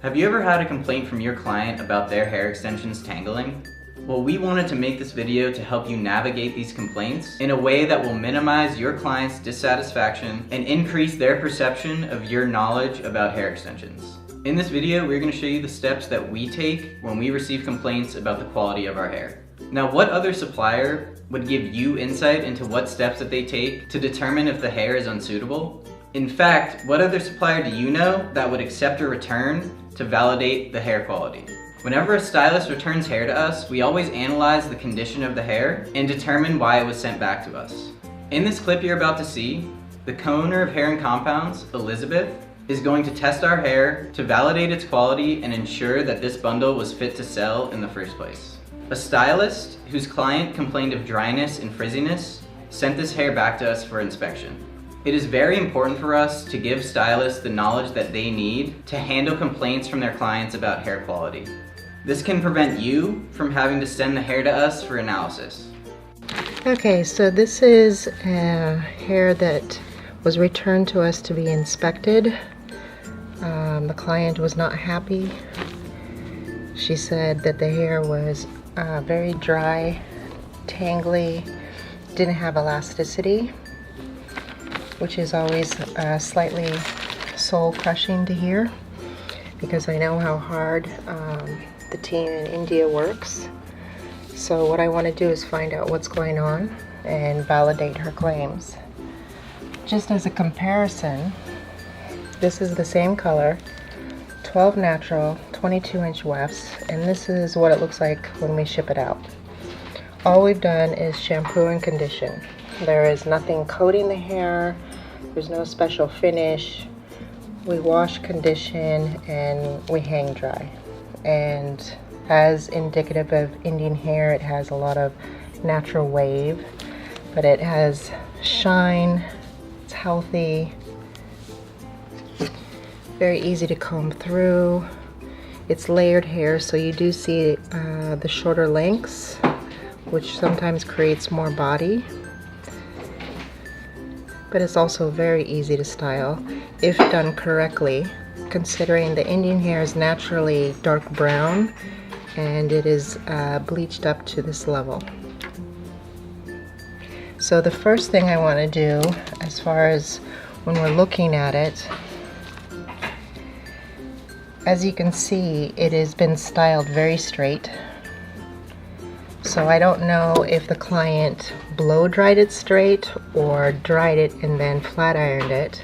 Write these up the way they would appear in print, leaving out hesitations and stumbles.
Have you ever had a complaint from your client about their hair extensions tangling? Well, we wanted to make this video to help you navigate these complaints in a way that will minimize your client's dissatisfaction and increase their perception of your knowledge about hair extensions. In this video, we're going to show you the steps that we take when we receive complaints about the quality of our hair. Now, what other supplier would give you insight into what steps that they take to determine if the hair is unsuitable? In fact, what other supplier do you know that would accept a return to validate the hair quality? Whenever a stylist returns hair to us, we always analyze the condition of the hair and determine why it was sent back to us. In this clip you're about to see, the co-owner of Hair and Compounds, Elizabeth, is going to test our hair to validate its quality and ensure that this bundle was fit to sell in the first place. A stylist whose client complained of dryness and frizziness sent this hair back to us for inspection. It is very important for us to give stylists the knowledge that they need to handle complaints from their clients about hair quality. This can prevent you from having to send the hair to us for analysis. Okay, so this is hair that was returned to us to be inspected. The client was not happy. She said that the hair was very dry, tangly, didn't have elasticity, which is always slightly soul crushing to hear, because I know how hard the team in India works. So what I want to do is find out what's going on and validate her claims. Just as a comparison, this is the same color, 12 natural, 22-inch wefts, and this is what it looks like when we ship it out. All we've done is shampoo and condition. There is nothing coating the hair, there's no special finish. We wash, condition, and we hang dry. And as indicative of Indian hair, it has a lot of natural wave, but it has shine, it's healthy, very easy to comb through. It's layered hair, so you do see the shorter lengths, which sometimes creates more body. But it's also very easy to style if done correctly, considering the Indian hair is naturally dark brown and it is bleached up to this level. So the first thing I want to do, as far as when we're looking at it, as you can see, it has been styled very straight. So I don't know if the client blow dried it straight or dried it and then flat ironed it.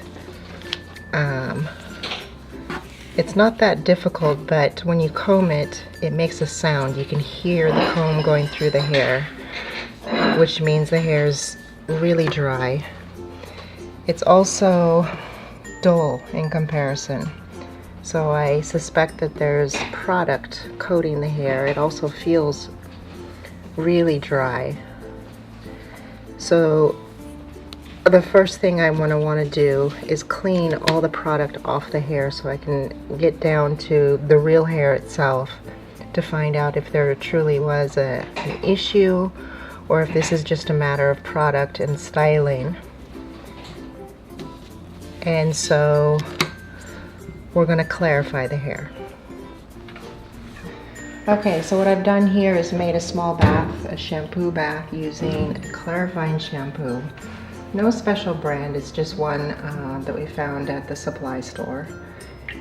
It's not that difficult, but when you comb it, it makes a sound. You can hear the comb going through the hair, which means the hair is really dry. It's also dull in comparison. So I suspect that there's product coating the hair. It also feels really dry. So the first thing I want to do is clean all the product off the hair so I can get down to the real hair itself to find out if there truly was an issue or if this is just a matter of product and styling. And so we're going to clarify the hair. Okay, so what I've done here is made a small bath, a shampoo bath, using a clarifying shampoo. No special brand, it's just one that we found at the supply store.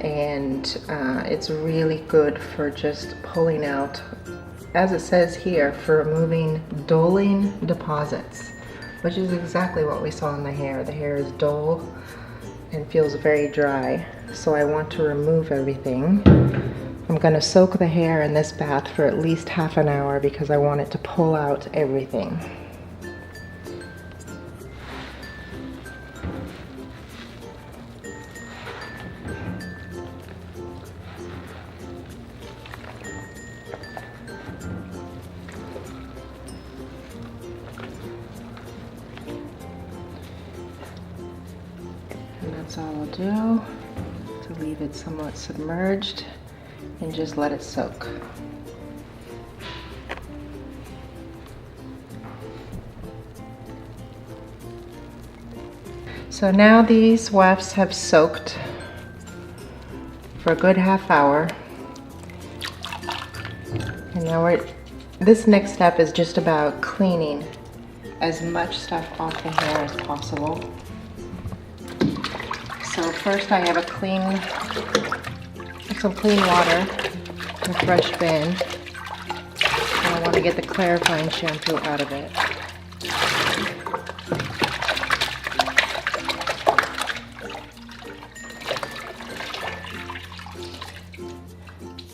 And it's really good for just pulling out, as it says here, for removing dulling deposits, which is exactly what we saw in the hair. The hair is dull and feels very dry, so I want to remove everything. I'm going to soak the hair in this bath for at least half an hour because I want it to pull out everything. And that's all I'll do, to leave it somewhat submerged and just let it soak. So now these wefts have soaked for a good half hour. And now this next step is just about cleaning as much stuff off the hair as possible. So first I have some clean water, a fresh bin, and I want to get the clarifying shampoo out of it.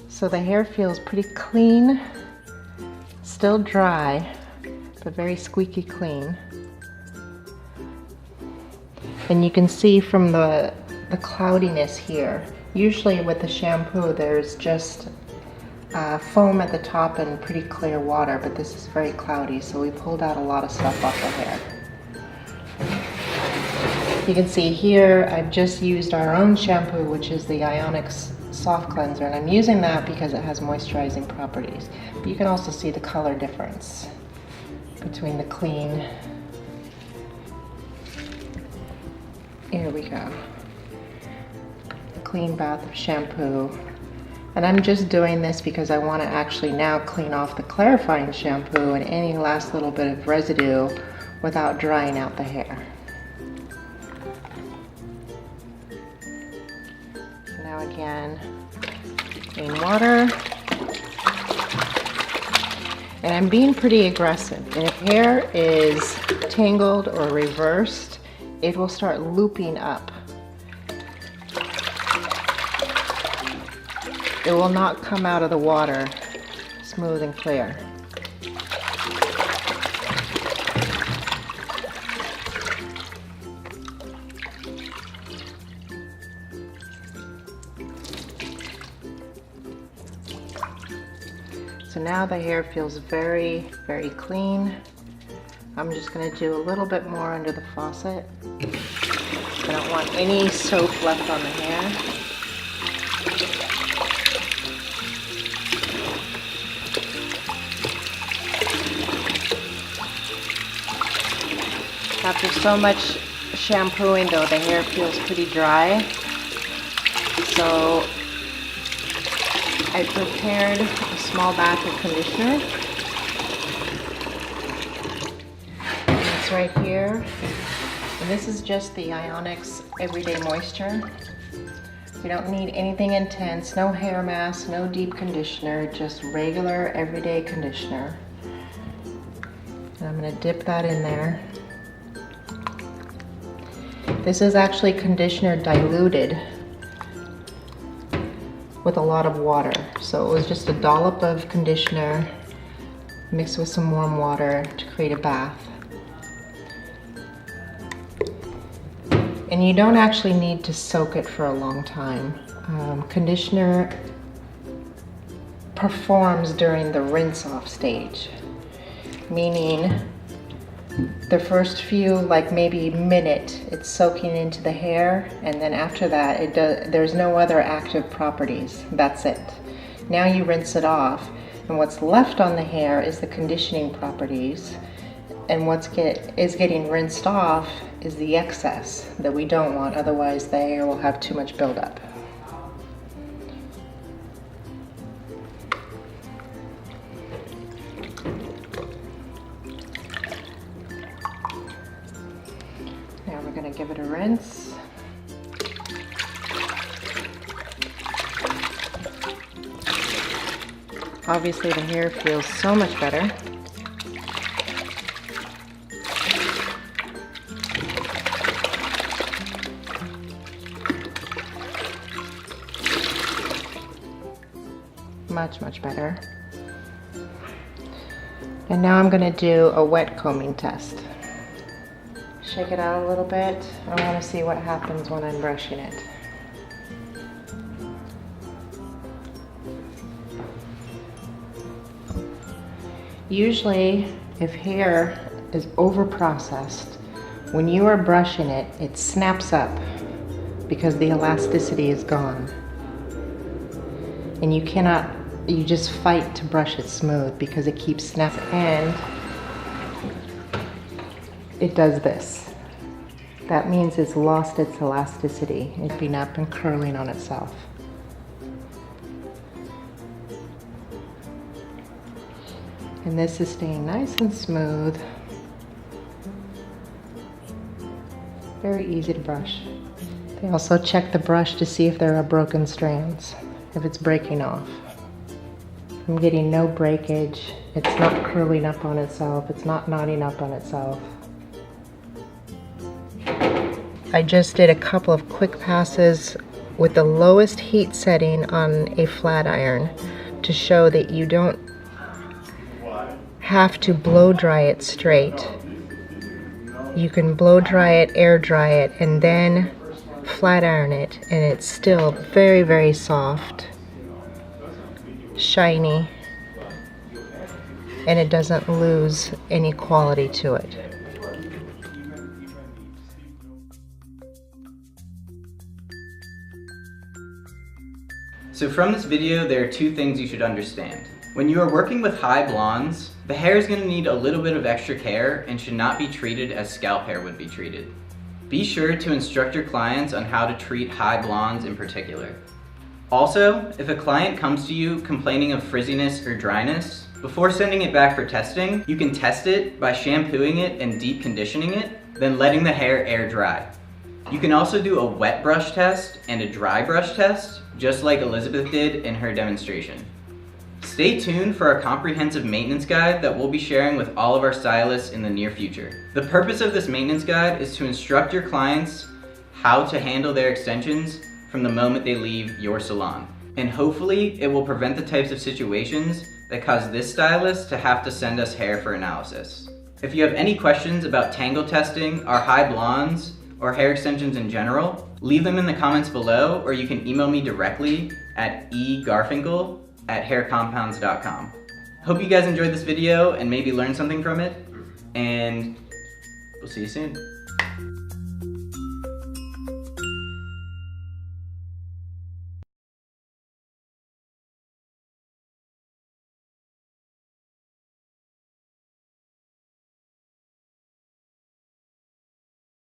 So the hair feels pretty clean, still dry, but very squeaky clean. And you can see from the cloudiness here. Usually with the shampoo there's just foam at the top and pretty clear water, but this is very cloudy, so we pulled out a lot of stuff off the hair. You can see here I've just used our own shampoo, which is the Ionics Soft Cleanser, and I'm using that because it has moisturizing properties. But you can also see the color difference between the clean. Here we go. A clean bath of shampoo. And I'm just doing this because I want to actually now clean off the clarifying shampoo and any last little bit of residue without drying out the hair. Now again, clean water. And I'm being pretty aggressive. And if hair is tangled or reversed, it will start looping up. It will not come out of the water smooth and clear. So now the hair feels very, very clean. I'm just going to do a little bit more under the faucet. I don't want any soap left on the hair. After so much shampooing though, the hair feels pretty dry. So I prepared a small batch of conditioner. It's right here. And this is just the Ionics Everyday Moisture. We don't need anything intense, no hair mask, no deep conditioner, just regular everyday conditioner. And I'm going to dip that in there. This is actually conditioner diluted with a lot of water. So it was just a dollop of conditioner mixed with some warm water to create a bath. And you don't actually need to soak it for a long time. Conditioner performs during the rinse off stage, meaning the first few, like maybe minute, it's soaking into the hair, and then after that, there's no other active properties. That's it. Now you rinse it off, and what's left on the hair is the conditioning properties, and what's getting rinsed off is the excess that we don't want, otherwise the hair will have too much buildup. Now we're going to give it a rinse. Obviously the hair feels so much better. Much better. And now I'm going to do a wet combing test. Shake it out a little bit. I want to see what happens when I'm brushing it. Usually, if hair is over-processed, when you are brushing it, it snaps up because the elasticity is gone. And you just fight to brush it smooth because it keeps snapping, and it does this. That means it's lost its elasticity. It's been up and curling on itself. And this is staying nice and smooth. Very easy to brush. They also check the brush to see if there are broken strands, if it's breaking off. I'm getting no breakage. It's not curling up on itself. It's not knotting up on itself. I just did a couple of quick passes with the lowest heat setting on a flat iron to show that you don't have to blow dry it straight. You can blow dry it, air dry it, and then flat iron it, and it's still very, very soft, shiny, and it doesn't lose any quality to it. So from this video, there are two things you should understand. When you are working with high blondes, the hair is going to need a little bit of extra care and should not be treated as scalp hair would be treated. Be sure to instruct your clients on how to treat high blondes in particular. Also, if a client comes to you complaining of frizziness or dryness, before sending it back for testing, you can test it by shampooing it and deep conditioning it, then letting the hair air dry. You can also do a wet brush test and a dry brush test, just like Elizabeth did in her demonstration. Stay tuned for a comprehensive maintenance guide that we'll be sharing with all of our stylists in the near future. The purpose of this maintenance guide is to instruct your clients how to handle their extensions from the moment they leave your salon. And hopefully it will prevent the types of situations that cause this stylist to have to send us hair for analysis. If you have any questions about tangle testing, our high blondes, or hair extensions in general, leave them in the comments below, or you can email me directly at egarfinkel@haircompounds.com. Hope you guys enjoyed this video and maybe learned something from it, and we'll see you soon.